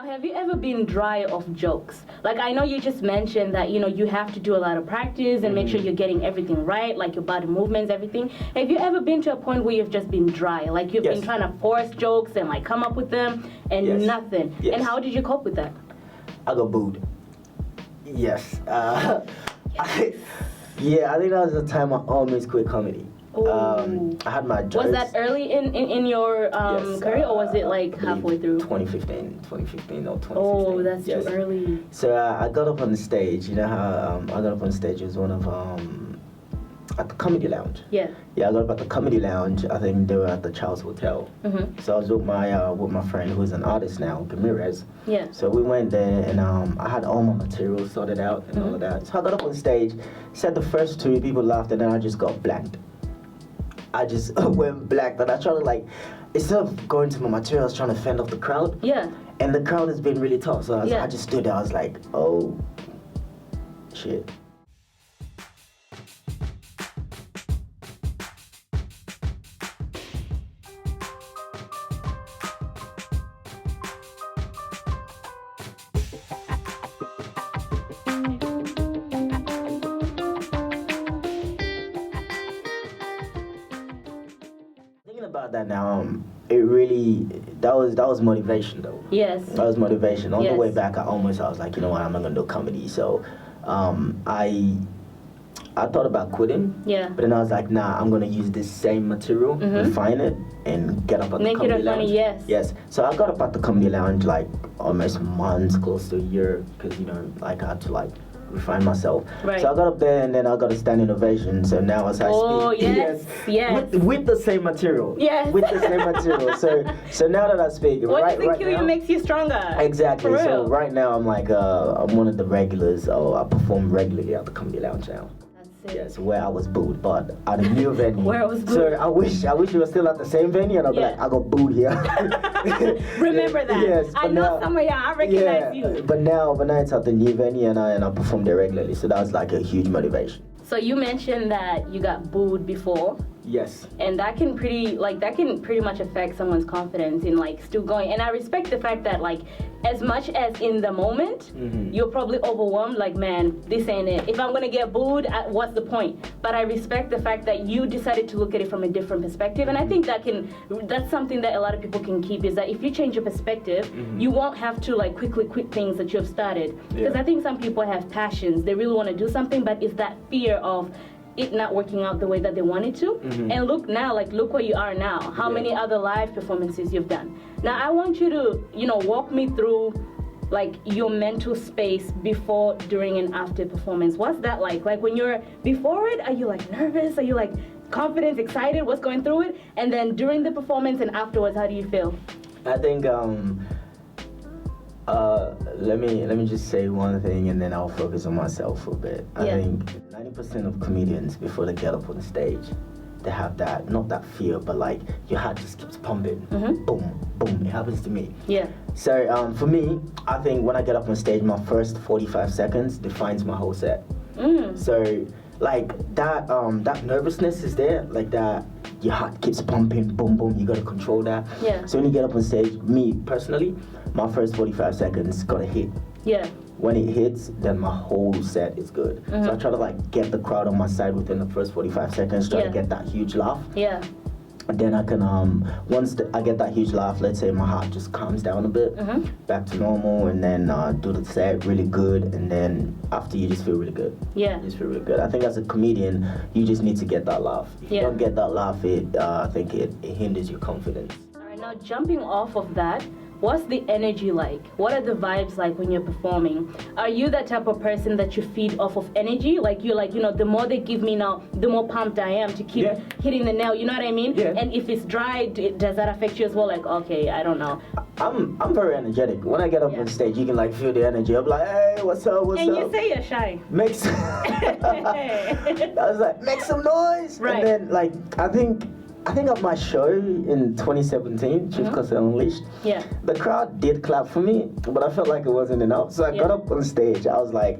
Now, have you ever been dry of jokes? Like, I know you just mentioned that, you have to do a lot of practice and make sure you're getting everything right, like your body movements, everything. Have you ever been to a point where you've just been dry? Like, you've been trying to force jokes and, like, come up with them and nothing. Yes. And how did you cope with that? I got booed. Yes. I think that was the time I almost quit comedy. I had my jokes. Was that early in your career, or was it like halfway through? 2015 or 2016. Oh, that's too early. So I got up on the stage. You know how I got up on stage? It was one of at the Comedy Lounge. Yeah. Yeah, I got up at the Comedy Lounge. I think they were at the Charles Hotel. Mm-hmm. So I was with my friend who's an artist now, Gamirez. Yeah. So we went there and I had all my materials sorted out and all of that. So I got up on stage, said the first two, people laughed, and then I just got blanked. I just went black, but I tried to, like, instead of going to my material, I was trying to fend off the crowd. Yeah. And the crowd has been really tough, so I just stood there, I was like, oh, shit. About that now, it really that was motivation though. Yes. That was motivation. On the way back, I was like, you know what, I'm not gonna do comedy. So, I thought about quitting. Yeah. But then I was like, nah, I'm gonna use this same material, refine it, and get up at the Comedy Lounge. Funny, yes. Yes. So I got up at the Comedy Lounge like almost months, close to a year, because like I had to like refine myself. Right. So I got up there and then I got a standing ovation. So now as I speak, yes. With the same material. Yes. With the same material. So now that I speak, what right, do you think right now, makes you stronger? Exactly. So right now I'm like I'm one of the regulars. I perform regularly at the Comedy Lounge now. Yes, where I was booed, but at a new venue. Where I was booed. So I wish you were still at the same venue, and I'd be like, I got booed here. Remember that. Yes, I know some of y'all. I recognize you. But now it's at the new venue, and I perform there regularly. So that was like a huge motivation. So you mentioned that you got booed before. Yes. And that can pretty much affect someone's confidence in like still going. And I respect the fact that like as much as in the moment you're probably overwhelmed, like, man, this ain't it. If I'm gonna get booed, what's the point? But I respect the fact that you decided to look at it from a different perspective. And I think that's something that a lot of people can keep, is that if you change your perspective, you won't have to like quickly quit things that you've started. Because I think some people have passions, they really want to do something, but it's that fear of it not working out the way that they wanted to. And look where you are now. How many other live performances you've done. Now I want you to, walk me through like your mental space before, during, and after performance. What's that like? Like when you're before it, are you like nervous? Are you like confident, excited? What's going through it? And then during the performance and afterwards, how do you feel? I think let me just say one thing and then I'll focus on myself for a bit. I think 90% of comedians, before they get up on stage, they have that, not that fear, but like your heart just keeps pumping. Boom, boom. It happens to me. Yeah. So for me, I think when I get up on stage, my first 45 seconds defines my whole set. So like that nervousness is there, like that your heart keeps pumping, boom, boom, you gotta control that. Yeah. So when you get up on stage, me personally, my first 45 seconds gotta hit. Yeah. When it hits, then my whole set is good. So I try to like get the crowd on my side within the first 45 seconds, try to get that huge laugh. Yeah. And then I can, once I get that huge laugh, let's say my heart just calms down a bit, back to normal, and then do the set really good, and then after you just feel really good. Yeah. You just feel really good. I think as a comedian, you just need to get that laugh. If you don't get that laugh, I think it hinders your confidence. All right, now jumping off of that, what's the energy like? What are the vibes like when you're performing? Are you that type of person that you feed off of energy? Like you're like, the more they give me now, the more pumped I am to keep hitting the nail, you know what I mean? Yeah. And if it's dry, does that affect you as well? Like, okay, I don't know. I'm very energetic. When I get up on stage, you can like feel the energy. I'm like, hey, what's up, what's up? And you say you're shy. I was like, make some noise. Right. And then like, I think of my show in 2017, Chief Kosseh Unleashed. Yeah. The crowd did clap for me, but I felt like it wasn't enough. So I got up on stage. I was like,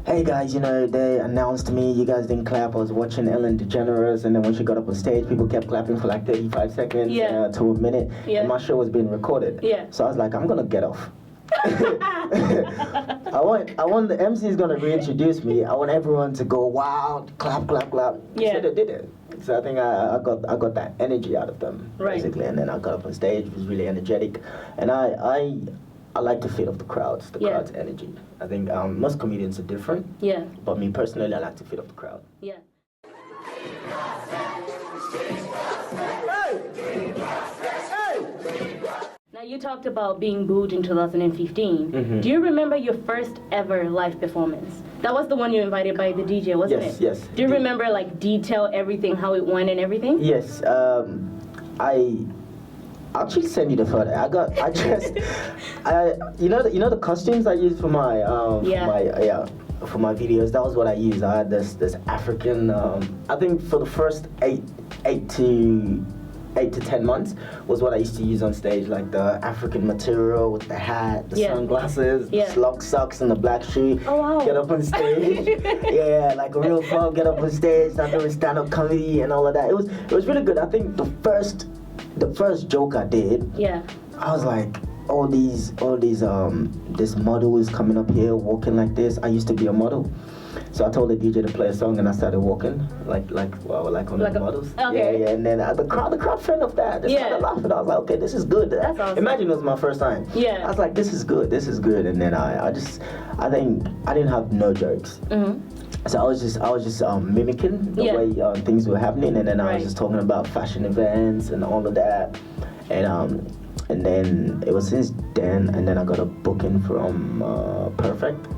hey guys, they announced me. You guys didn't clap. I was watching Ellen DeGeneres, and then when she got up on stage, people kept clapping for like 35 seconds to a minute. Yeah. And my show was being recorded. Yeah. So I was like, I'm going to get off. I want the MC is gonna reintroduce me. I want everyone to go wild, clap, clap, clap. Yeah. So they did it. So I think I got that energy out of them, basically. And then I got up on stage, was really energetic, and I like to feed off the crowd's energy. I think most comedians are different. Yeah. But me personally, I like to feed off the crowd. Yeah. Now you talked about being booed in 2015. Mm-hmm. Do you remember your first ever live performance? That was the one you invited by the DJ, wasn't it? Yes. Do you remember like detail everything, how it went and everything? Yes. I'll actually send you the photo. You know the costumes I use for my for my videos. That was what I used. I had this African. I think for the first eight to 10 months was what I used to use on stage, like the African material with the hat, the sunglasses, the slug socks, and the black shoe. Oh wow! Get up on stage, like a real folk. Get up on stage, start doing stand-up comedy and all of that. It was really good. I think the first joke I did, I was like, all these this model is coming up here walking like this. I used to be a model. So I told the DJ to play a song, and I started walking like on the models. Okay. Yeah. And then the crowd fed off that. They started laughing. I was like, okay, this is good. That's awesome. Imagine it was my first time. Yeah. I was like, this is good. And then I think I didn't have no jokes. Mm-hmm. So I was just mimicking the way things were happening, and then I was just talking about fashion events and all of that, and then it was since then, and then I got a booking from Perfect.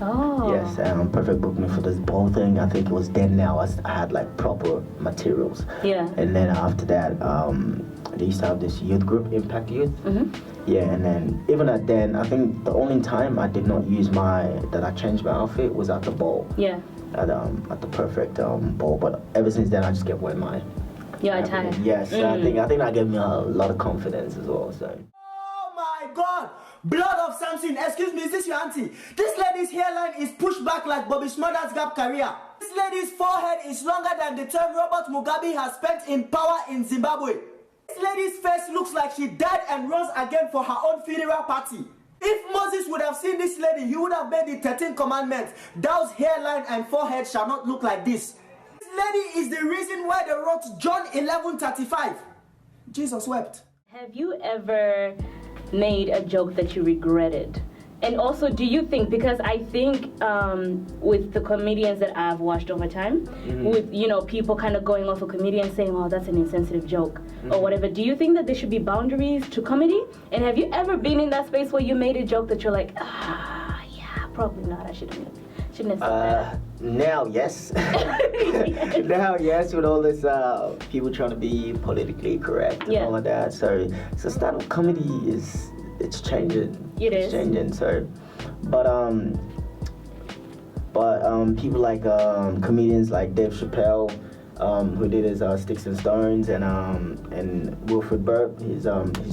Oh. Yes, Perfect booked me for this ball thing. I think it was then. Now I had like proper materials. Yeah. And then after that, they used to have this youth group, Impact Youth. Mm-hmm. Yeah, and then even at then, I think the only time I did not use that I changed my outfit was at the ball. Yeah. At the Perfect ball, but ever since then I just kept wearing my. Yeah, attire. Yes, I think that gave me a lot of confidence as well. So. Oh my God! Blood of Samson, excuse me, is this your auntie? This lady's hairline is pushed back like Bobby Schmurder's Gap career. This lady's forehead is longer than the term Robert Mugabe has spent in power in Zimbabwe. This lady's face looks like she died and rose again for her own funeral party. If Moses would have seen this lady, he would have made the 13 commandments. Thou's hairline and forehead shall not look like this. This lady is the reason why they wrote John 11:35. Jesus wept. Have you ever made a joke that you regretted? And also, do you think, because I think with the comedians that I've watched over time, with people kind of going off a comedian saying, oh, that's an insensitive joke or whatever, do you think that there should be boundaries to comedy? And have you ever been in that space where you made a joke that you're like, yeah, probably not, I shouldn't have said that? Now, yes. Now, yes, with all this people trying to be politically correct and all of that. So stand-up comedy it's changing. It's changing. So, but people like comedians like Dave Chappelle, who did his Sticks and Stones, and Wilfred Burke, his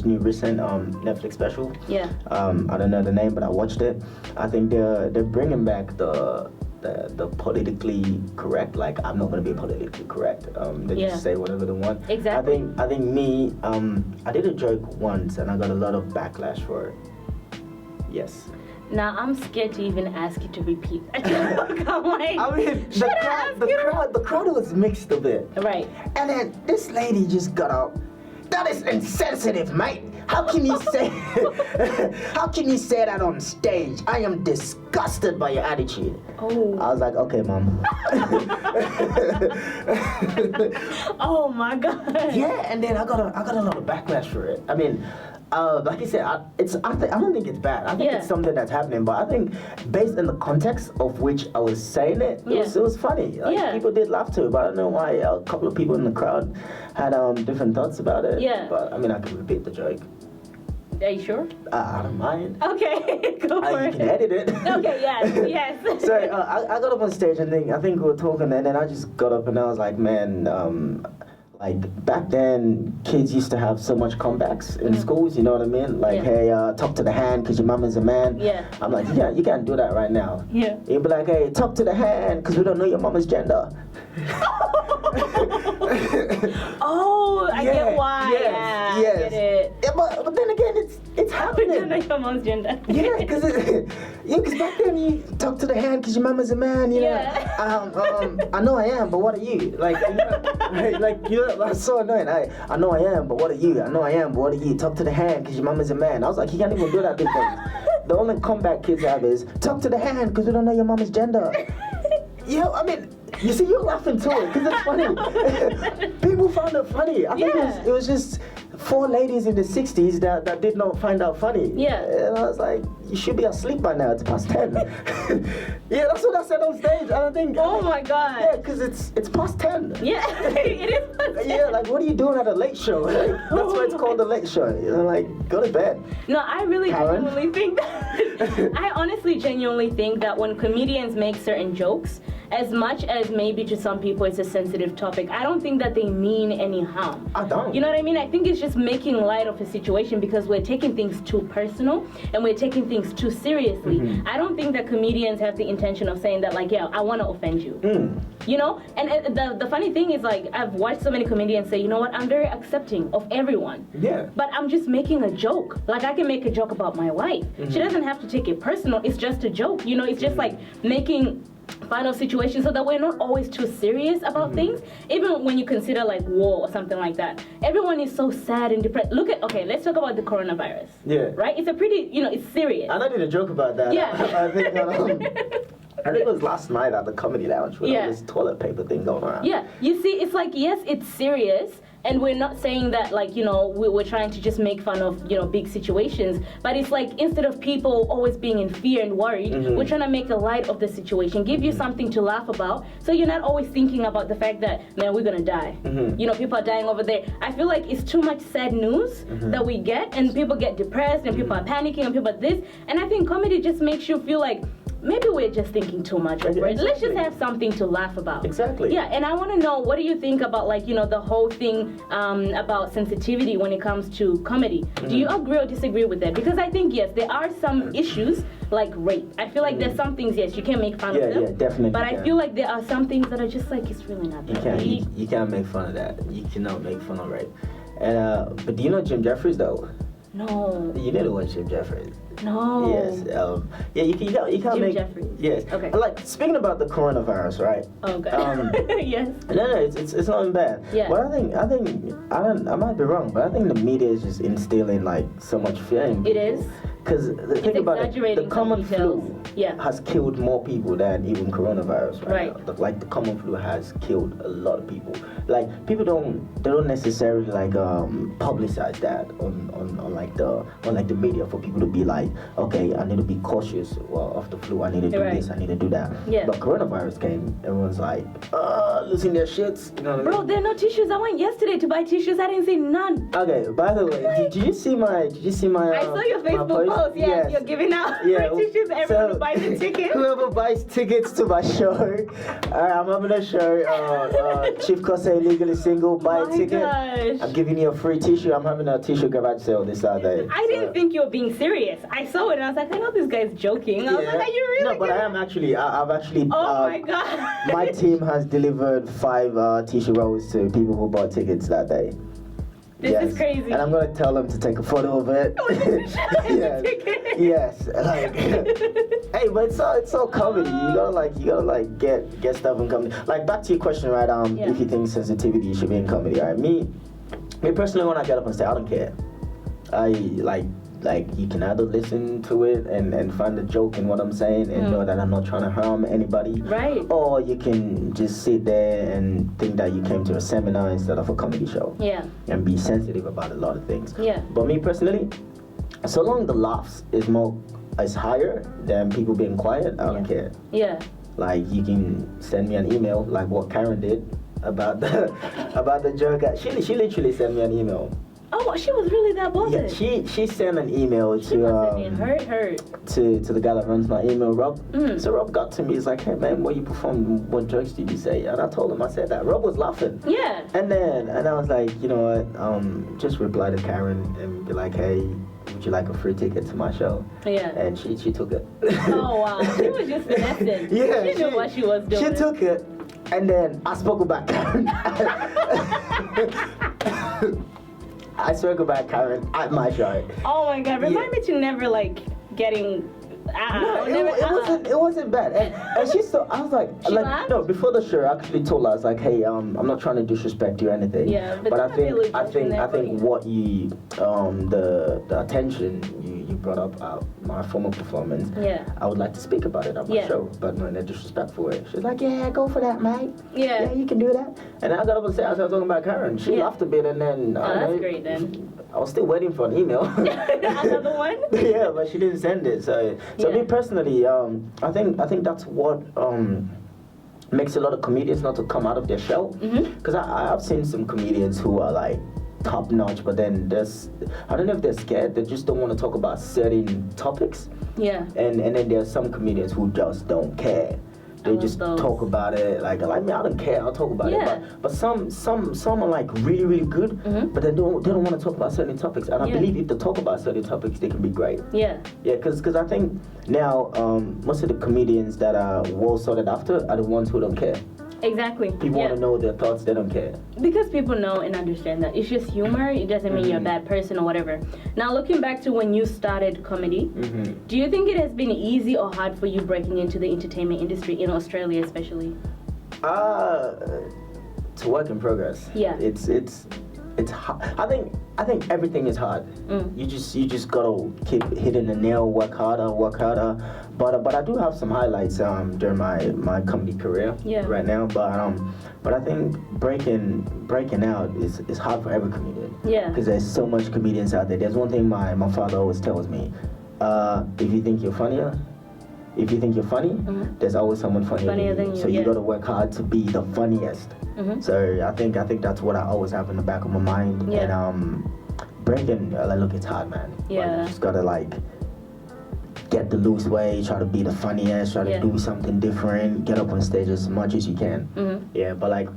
new recent Netflix special. Yeah. I don't know the name, but I watched it. I think they're bringing back the politically correct. Like, I'm not going to be politically correct. They just say whatever they want. Exactly. I think me, I did a joke once and I got a lot of backlash for it. Yes. Now I'm scared to even ask you to repeat that joke. I'm like, I mean, the crowd was mixed a bit. Right. And then this lady just got up. That is insensitive, mate. How can you say that on stage? I am disgusted by your attitude. Oh. I was like, okay, mom. Oh my God. Yeah, and then I got a lot of backlash for it. I mean, like I said, I don't think it's bad. I think it's something that's happening. But I think based on the context of which I was saying it, it was funny. Like, people did laugh to it, but I don't know why a couple of people in the crowd had different thoughts about it. Yeah. But I mean, I can repeat the joke. Are you sure? I don't mind. Okay, go for it. You can edit it. Okay, yes. So I got up on stage and I think we were talking, and then I just got up and I was like, man, like back then, kids used to have so much comebacks in schools. You know what I mean? Like, hey, talk to the hand because your mom is a man. Yeah. I'm like, yeah, you can't do that right now. Yeah. You'd be like, hey, talk to the hand because we don't know your mama's gender. Oh, I get why. Yes. I get it. Yeah, but then again, it's happening. Like your mom's gender. Yeah, because back then you talk to the hand because your mama's a man, you know. Yeah. I know I am, but what are you? Like, you know, like you know, that's so annoying. I know I am, but what are you? I know I am, but what are you? Talk to the hand because your mama's a man. I was like, you can't even do that these days. The only comeback kids have is talk to the hand because we don't know your mama's gender. Yeah, I mean, you see, you're laughing to it because it's funny. People found it funny. I think it was just 4 ladies in the 60s that did not find out funny. Yeah. And I was like, you should be asleep by now. It's past 10. Yeah, that's what I said on stage. I think. Oh my God. Yeah, because it's past 10. Yeah, it is past 10. Yeah, like what are you doing at a late show? Like, that's why it's called the late show. You know, like go to bed. No, I really Karen? genuinely think that. I honestly genuinely think that when comedians make certain jokes, as much as maybe to some people it's a sensitive topic, I don't think that they mean any harm. I don't. You know what I mean? I think it's just making light of a situation because we're taking things too personal and we're taking things too seriously. Mm-hmm. I don't think that comedians have the intention of saying that, like, yeah, I want to offend you. You know? And the funny thing is, like, I've watched so many comedians say, you know what, I'm very accepting of everyone. Yeah. But I'm just making a joke. Like, I can make a joke about my wife. She doesn't have to take it personal. It's just a joke. You know, it's just like making final situation so that we're not always too serious about things. Even when you consider like war or something like that, everyone is so sad and depressed. Okay, let's talk about the coronavirus. Yeah. Right? It's a pretty, you know, it's serious. And I did a joke about that. Yeah. I think it was last night at the Comedy Lounge with all this toilet paper thing going around. Yeah, you see, it's like, yes, it's serious, and we're not saying that, like, you know, we're trying to just make fun of, you know, big situations, but it's like, instead of people always being in fear and worried, we're trying to make a light of the situation, give you something to laugh about, so you're not always thinking about the fact that, man, we're gonna die. You know, people are dying over there. I feel like it's too much sad news that we get, and people get depressed, and people are panicking, and people are this, and I think comedy just makes you feel like, maybe we're just thinking too much over it. Let's just have something to laugh about. Exactly. Yeah, and I want to know, what do you think about, like, you know, the whole thing about sensitivity when it comes to comedy? Do you agree or disagree with that? Because I think, yes, there are some issues like rape. I feel like there's some things, yes, you can make fun of them. Yeah, definitely. But I feel like there are some things that are just like, it's really not that deep. You can't make fun of that. You cannot make fun of rape. And but do you know Jim Jeffries though? No. You need to watch Jim Jeffries. No. Yes. Yeah. You can't Jim make. Jeffries. Yes. Okay. Like speaking about the coronavirus, right? Oh God. Yes. No, it's not bad. Yeah. But I might be wrong, but I think the media is just instilling like so much fear in people. It is. Because think about it, the common flu has killed more people than even coronavirus right now. Like the common flu has killed a lot of people. Like people don't necessarily like publicize that on the media for people to be like, okay, I need to be cautious of the flu. I need to do this. I need to do that. Yeah. But coronavirus came, everyone's like, losing their shits. You know what I mean? Bro, there are no tissues. I went yesterday to buy tissues. I didn't see none. Okay. By the way, did you see my? I saw your Facebook post. Yes, you're giving out free tissues to everyone who buys a ticket. Whoever buys tickets to my show, I'm having a show, Chief Kosseh Legally Single, buy a ticket. Gosh. I'm giving you a free tissue. I'm having a tissue garage sale this Saturday. I didn't think you were being serious. I saw it and I was like, I know this guy's joking. I was like, are you really? No, but I am actually. I've actually. Oh my God. My team has delivered 5 tissue rolls to people who bought tickets that day. This is crazy. And I'm gonna tell them to take a photo of it. Yes. Like, hey, but it's all comedy. You gotta get stuff in comedy. Like back to your question, right? If you think sensitivity should be in comedy, right? Me personally, when I get up on stage, I don't care. I like you can either listen to it and find a joke in what I'm saying and know that I'm not trying to harm anybody. Right. Or you can just sit there and think that you came to a seminar instead of a comedy show. Yeah. And be sensitive about a lot of things. Yeah. But me personally, so long the laughs is higher than people being quiet, I don't care. Yeah. Like you can send me an email like what Karen did about the joke. She literally sent me an email. Oh, she was really that bothered. Yeah, she sent an email to the guy that runs my email, Rob. So Rob got to me. He's like, "Hey man, what you performed? What jokes did you say?" And I told him I said that. Rob was laughing. Yeah. And I was like, you know what? Just reply to Karen and be like, "Hey, would you like a free ticket to my show?" Yeah. And she took it. Oh wow, she was just finessing. Yeah. She knew what she was doing. She took it, and then I spoke about Karen. I swear goodbye, Karen, at my show. Oh my God! Remind me to never like getting. No, it wasn't bad. And she still, I was like, laughed? no, before the show, I actually told her, I was like, hey, I'm not trying to disrespect you or anything. Yeah, but I think what you, the attention you brought up at my former performance, I would like to speak about it on my show, but not in a disrespectful way. She's like, yeah, go for that, mate. Yeah, you can do that. And I got up and said, I was talking about Karen. She laughed a bit, and then that's great then. I was still waiting for an email. Another one? Yeah, but she didn't send it. So me personally, I think that's what makes a lot of comedians not to come out of their shell. Because I've seen some comedians who are like top notch, but then I don't know if they're scared. They just don't want to talk about certain topics. Yeah. And then there's some comedians who just don't care. They just talk about it like me. I don't care. I'll talk about it. But some are like really, really good. But they don't want to talk about certain topics. And I believe if they talk about certain topics, they can be great. Yeah. Yeah. Because I think now most of the comedians that are well sorted after are the ones who don't care. Exactly. People want to know their thoughts. They don't care. Because people know and understand that it's just humor. It doesn't mean you're a bad person or whatever. Now, looking back to when you started comedy, do you think it has been easy or hard for you breaking into the entertainment industry in Australia, especially? It's a work in progress. Yeah. It's hard. I think everything is hard. You just gotta keep hitting the nail, work harder. But I do have some highlights during my comedy career right now. But I think breaking out is hard for every comedian. Yeah. Because there's so much comedians out there. There's one thing my father always tells me: if you think you're funny, there's always someone funnier than you. So you gotta work hard to be the funniest. So I think that's what I always have in the back of my mind. Yeah. And breaking, look, it's hard, man. Yeah. You just gotta like get the loose way, try to be the funniest, try to do something different, get up on stage as much as you can. Yeah, but like,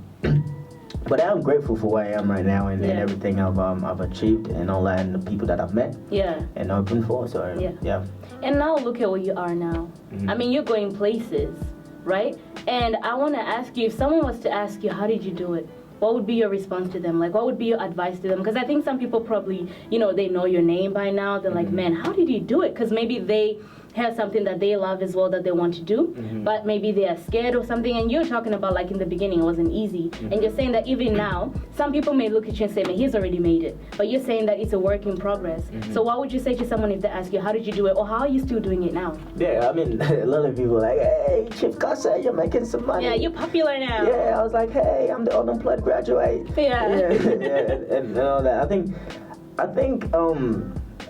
but I'm grateful for where I am right now and everything I've achieved and all that, and the people that I've met. Yeah. And open for. So yeah. And now look at where you are now. I mean, you're going places, right? And I want to ask you, if someone was to ask you, how did you do it? What would be your response to them? Like, what would be your advice to them? Because I think some people probably, they know your name by now. They're like, man, how did you do it? Because maybe they have something that they love as well that they want to do, but maybe they are scared or something. And you're talking about like in the beginning it wasn't easy, and you're saying that even now some people may look at you and say, man, he's already made it, but you're saying that it's a work in progress. So what would you say to someone if they ask you, how did you do it, or how are you still doing it now? Yeah, I mean, a lot of people are like, hey, Chief Kosseh, you're making some money. Yeah, you're popular now. Yeah, I was like, hey, I'm the unemployed graduate. Yeah. And all that. I think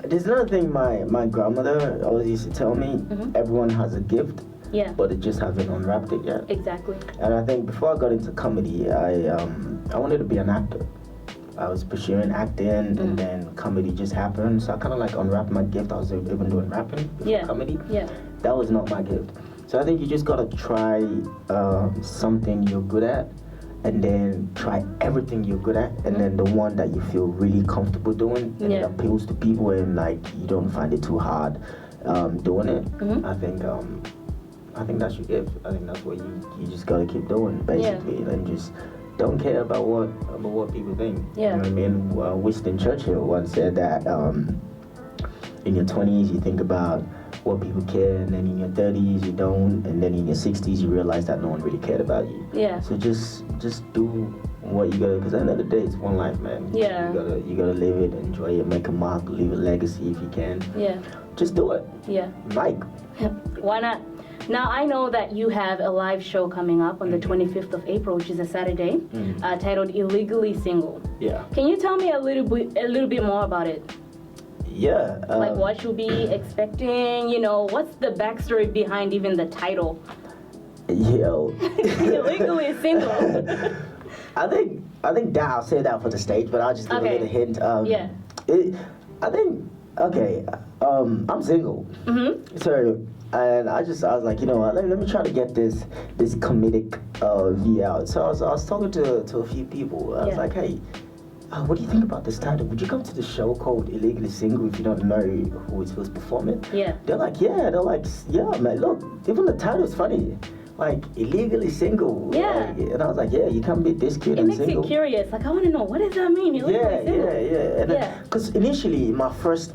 there's another thing my grandmother always used to tell me, everyone has a gift, but they just haven't unwrapped it yet. Exactly. And I think before I got into comedy, I wanted to be an actor. I was pursuing acting, and then comedy just happened. So I kind of like unwrapped my gift. I was even doing rapping before comedy. Yeah. That was not my gift. So I think you just gotta try something you're good at, and then try everything you're good at, and then the one that you feel really comfortable doing, and it appeals to people, and like you don't find it too hard doing it. I think that's your gift. I think that's what you just gotta keep doing, basically, and just don't care about what people think. Yeah. You know what I mean? Winston Churchill once said that in your 20s you think about what people care, and then in your 30s you don't, and then in your 60s you realize that no one really cared about you. Yeah. So just do what you gotta, because at the end of the day it's one life, man. Yeah. You gotta live it, enjoy it, make a mark, leave a legacy if you can. Yeah. Just do it. Yeah. Mike. Why not? Now, I know that you have a live show coming up on the 25th of April, which is a Saturday, titled Illegally Single. Yeah. Can you tell me a little bit more about it? Yeah. Like what you'll be expecting, what's the backstory behind even the title? Yo. Illegally Single. I think that I'll say that for the stage, but I'll just give a little hint. I'm single. So, and I was like, let me try to get this comedic V out. So I was talking to a few people. I was like, hey, what do you think about this title? Would you come to the show called Illegally Single if you don't know who is performing? Yeah. They're like, yeah, man, look, even the title's funny. like illegally single. Yeah. Like, and I was like, yeah, you can't be this cute It and makes single. you curious. Like, I want to know, what does that mean? Yeah, yeah. Yeah. Because initially, my first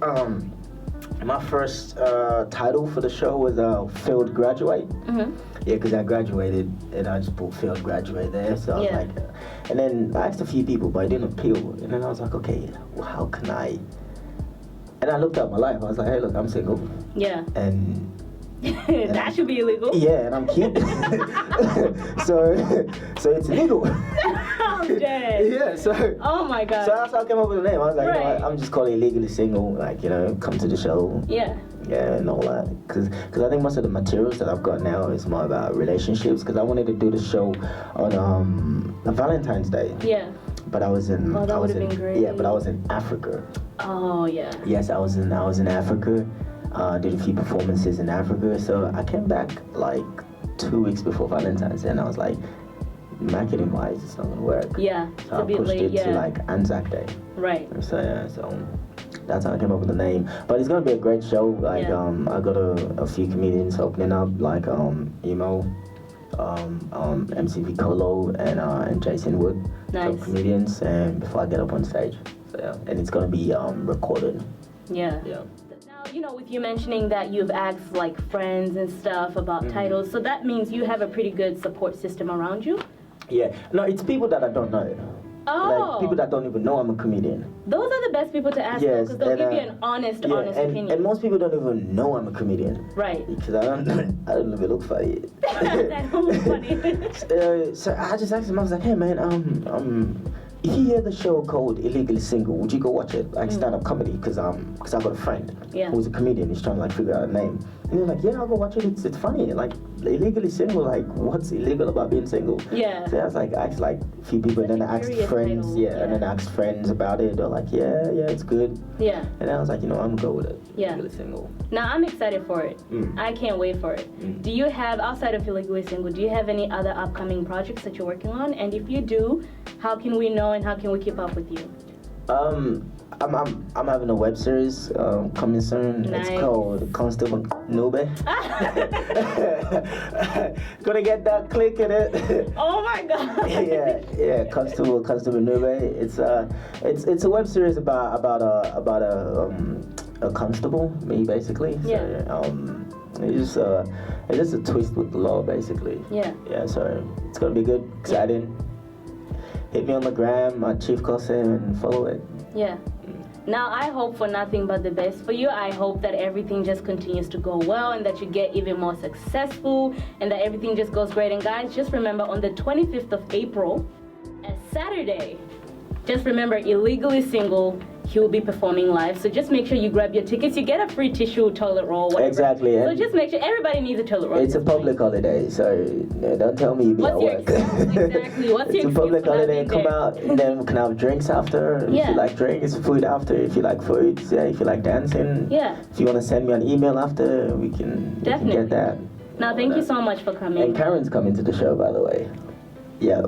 title for the show was failed graduate. Mm-hmm. Yeah, because I graduated and I just put failed graduate there. So I was like, and then I asked a few people, but I didn't appeal. And then I was like, okay, well, how can I? And I looked at my life. I was like, hey, look, I'm single. Yeah. And that should be illegal. yeah, and I'm cute. so it's illegal. I'm dead. Yeah, so. Oh my God. So that's how I came up with the name. I was like, Right. you know what, I'm just calling it Legally Single. Like, you know, come to the show. Yeah. Yeah, and all that. Because I think most of the materials that I've got now is more about relationships. Because I wanted to do the show on Valentine's Day. Yeah. But I was in. Oh, that would have been great. Yeah, but I was in Africa. Oh yeah. Yes, I was in Africa. Did a few performances in Africa. So I came back like 2 weeks before Valentine's Day, and I was like, marketing wise, it's not gonna work. Yeah. So It's I a bit pushed late. it Yeah. to like Anzac Day. Right. So yeah, so that's how I came up with the name. But it's gonna be a great show. Like I got a few comedians opening up, like Emo, MCV Colo, and Jason Wood. Nice. Top comedians, and before I get up on stage. So yeah, and it's gonna be recorded. Yeah. Yeah. Now, you know, with you mentioning that you've asked like friends and stuff about titles, so that means you have a pretty good support system around you. Yeah. No, it's people that I don't know. Oh. Like people that don't even know I'm a comedian. Those are the best people to ask Yes, because they'll and, give you an honest opinion. And most people don't even know I'm a comedian. Right. Because I don't even look funny. That was funny. So I just asked him, I was like, hey man, if you hear the show called Illegally Single, would you go watch it? Like stand-up comedy, because I got a friend who's a comedian, he's trying to like figure out a name. And he was like, yeah, I'll go watch it, it's funny. Like, illegally single, like, what's illegal about being single? Yeah. So I was like, I asked like a few people, and then I asked friends, title. and then I asked friends about it. They're like, yeah, it's good. Yeah. And then I was like, you know, I'm gonna go with it. Yeah. Illegally Single. Now, I'm excited for it. I can't wait for it. Do you have, outside of Illegally Single, do you have any other upcoming projects that you're working on? And if you do, how can we know and how can we keep up with you? I'm having a web series coming soon. Nice. It's called Constable Nube. Gonna get that click in it. Oh my God. yeah, Constable Nube. It's a web series about a constable, me basically. So, it's just a twist with the law basically. Yeah. Yeah, so it's gonna be good, exciting. Hit me on the gram, Chief Kosseh, and follow it. Yeah. Now, I hope for nothing but the best for you. I hope that everything just continues to go well and that you get even more successful and that everything just goes great. And guys, just remember on the 25th of April, a Saturday, just remember Illegally Single, he will be performing live. So just make sure you grab your tickets. You get a free tissue, toilet roll, whatever. Exactly. So just make sure everybody needs a toilet roll. It's a public holiday, so don't tell me you be at work. Exactly. What's it's your a public holiday. Come there? out, and then we can have drinks after. If you like drinks, food after. If you like food, if you like dancing. Yeah. If you want to send me an email after, we can get that. Now, thank you so much for coming. And Karen's coming to the show, by the way. Yeah.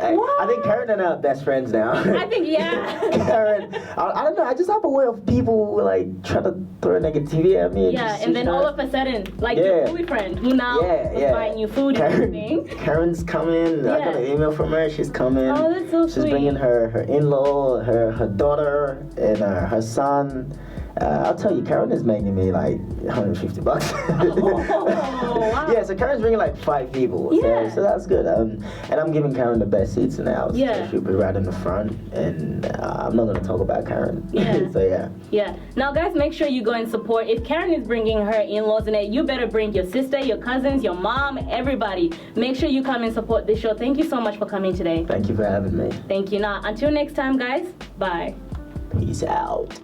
I think Karen and I are best friends now. I think, Karen, I don't know, I just have a way of people like trying to throw negativity at me. And then all of a sudden, like your food friend who now is buying you food and everything. Karen's coming. I got an email from her. She's coming. Oh, that's so sweet. She's bringing her in-law, her daughter, and her son. I'll tell you, Karen is making me like $150. Wow. Yeah, so Karen's bringing like 5 people. Yeah. So that's good. And I'm giving Karen the best seats in the house. Yeah. So she'll be right in the front. And I'm not going to talk about Karen. Yeah. So yeah. Yeah. Now, guys, make sure you go and support. If Karen is bringing her in-laws in it, you better bring your sister, your cousins, your mom, everybody. Make sure you come and support this show. Thank you so much for coming today. Thank you for having me. Thank you. Now, until next time, guys, bye. Peace out.